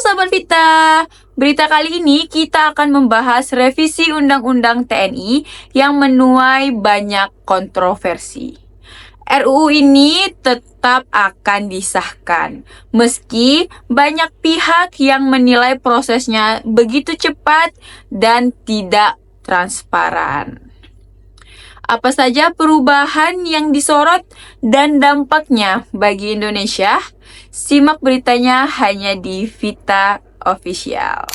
Sahabat Vita, berita kali ini kita akan membahas revisi Undang-Undang TNI yang menuai banyak kontroversi. RUU ini tetap akan disahkan, meski banyak pihak yang menilai prosesnya begitu cepat dan tidak transparan. Apa saja perubahan yang disorot dan dampaknya bagi Indonesia? Simak beritanya hanya di Vita Official.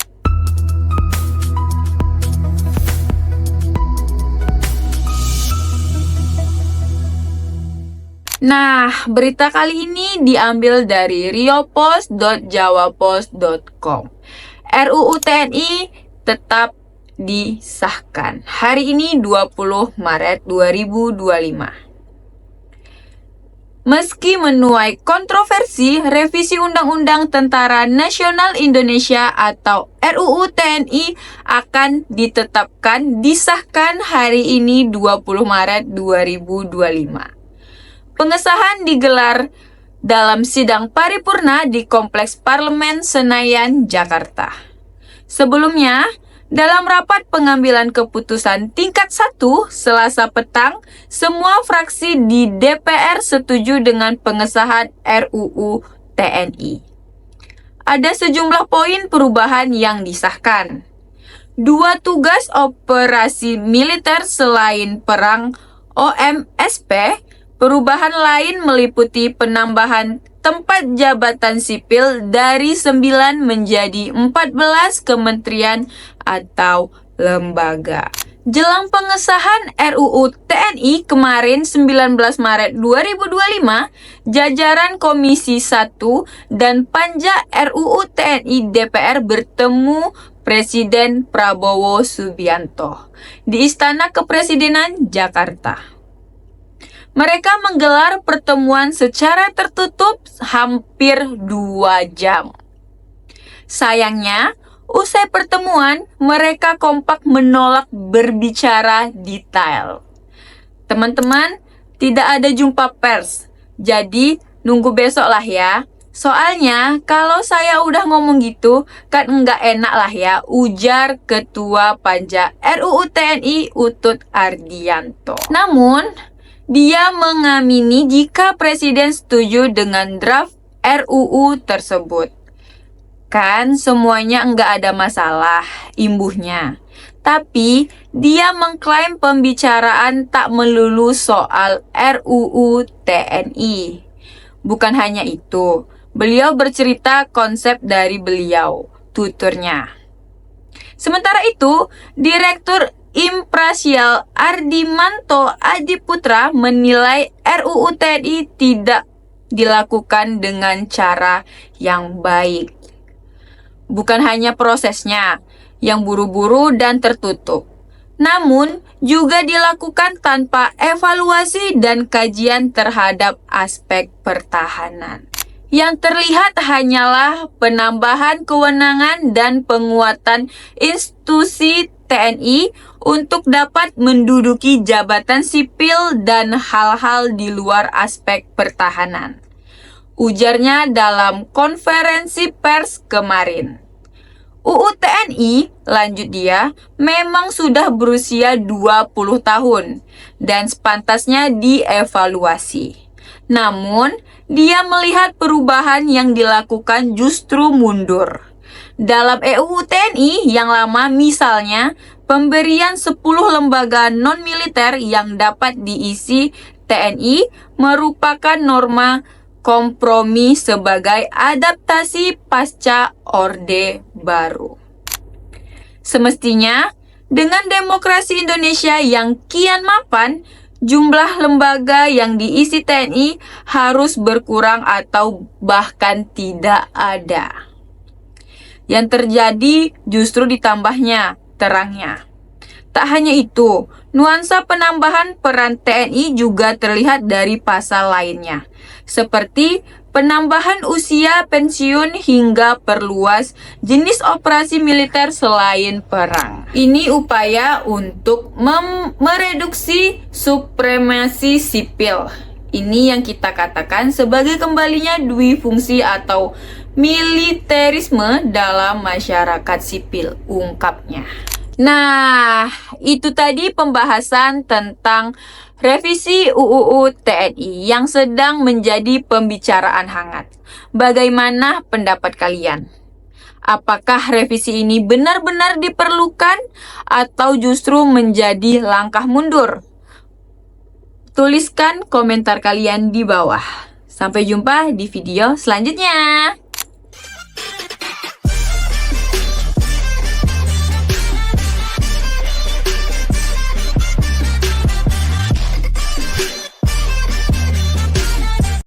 Nah, berita kali ini diambil dari riopost.jawapost.com. RUU TNI tetap disahkan. Hari ini 20 Maret 2025. Meski menuai kontroversi, revisi Undang-Undang Tentara Nasional Indonesia atau RUU TNI akan disahkan hari ini 20 Maret 2025. Pengesahan digelar dalam sidang paripurna di Kompleks Parlemen Senayan, Jakarta. Sebelumnya, dalam rapat pengambilan keputusan tingkat 1 Selasa petang, semua fraksi di DPR setuju dengan pengesahan RUU TNI. Ada sejumlah poin perubahan yang disahkan. 2 tugas operasi militer selain perang OMSP. Perubahan lain meliputi penambahan tempat jabatan sipil dari 9 menjadi 14 kementerian atau lembaga. Jelang pengesahan RUU TNI kemarin 19 Maret 2025, jajaran Komisi 1 dan Panja RUU TNI DPR bertemu Presiden Prabowo Subianto di Istana Kepresidenan Jakarta. Mereka menggelar pertemuan secara tertutup hampir 2 jam. Sayangnya, usai pertemuan, mereka kompak menolak berbicara detail. Teman-teman, tidak ada jumpa pers, jadi nunggu besok lah ya. Soalnya, kalau saya udah ngomong gitu, kan enggak enak lah ya, ujar Ketua Panja RUU TNI Utut Ardianto. Namun, dia mengamini jika Presiden setuju dengan draft RUU tersebut. Kan semuanya enggak ada masalah, imbuhnya. Tapi dia mengklaim pembicaraan tak melulu soal RUU TNI. Bukan hanya itu, beliau bercerita konsep dari beliau, tuturnya. Sementara itu, Direktur Imparsial Ardimanto Adiputra menilai RUU TNI tidak dilakukan dengan cara yang baik. Bukan hanya prosesnya yang buru-buru dan tertutup, namun juga dilakukan tanpa evaluasi dan kajian terhadap aspek pertahanan. Yang terlihat hanyalah penambahan kewenangan dan penguatan institusi TNI untuk dapat menduduki jabatan sipil dan hal-hal di luar aspek pertahanan, ujarnya dalam konferensi pers kemarin. UU TNI, lanjut dia, memang sudah berusia 20 tahun dan sepantasnya dievaluasi. Namun, dia melihat perubahan yang dilakukan justru mundur. Dalam RUU TNI yang lama misalnya, pemberian 10 lembaga non-militer yang dapat diisi TNI merupakan norma kompromi sebagai adaptasi pasca Orde Baru. Semestinya, dengan demokrasi Indonesia yang kian mapan, jumlah lembaga yang diisi TNI harus berkurang atau bahkan tidak ada. Yang terjadi justru ditambahnya, terangnya. Tak hanya itu, nuansa penambahan peran TNI juga terlihat dari pasal lainnya, seperti penambahan usia pensiun hingga perluas jenis operasi militer selain perang. Ini upaya untuk mereduksi supremasi sipil. Ini yang kita katakan sebagai kembalinya dui fungsi atau militerisme dalam masyarakat sipil, ungkapnya. Nah, itu tadi pembahasan tentang revisi UUU TNI yang sedang menjadi pembicaraan hangat. Bagaimana pendapat kalian? Apakah revisi ini benar-benar diperlukan atau justru menjadi langkah mundur? Tuliskan komentar kalian di bawah. Sampai jumpa di video selanjutnya.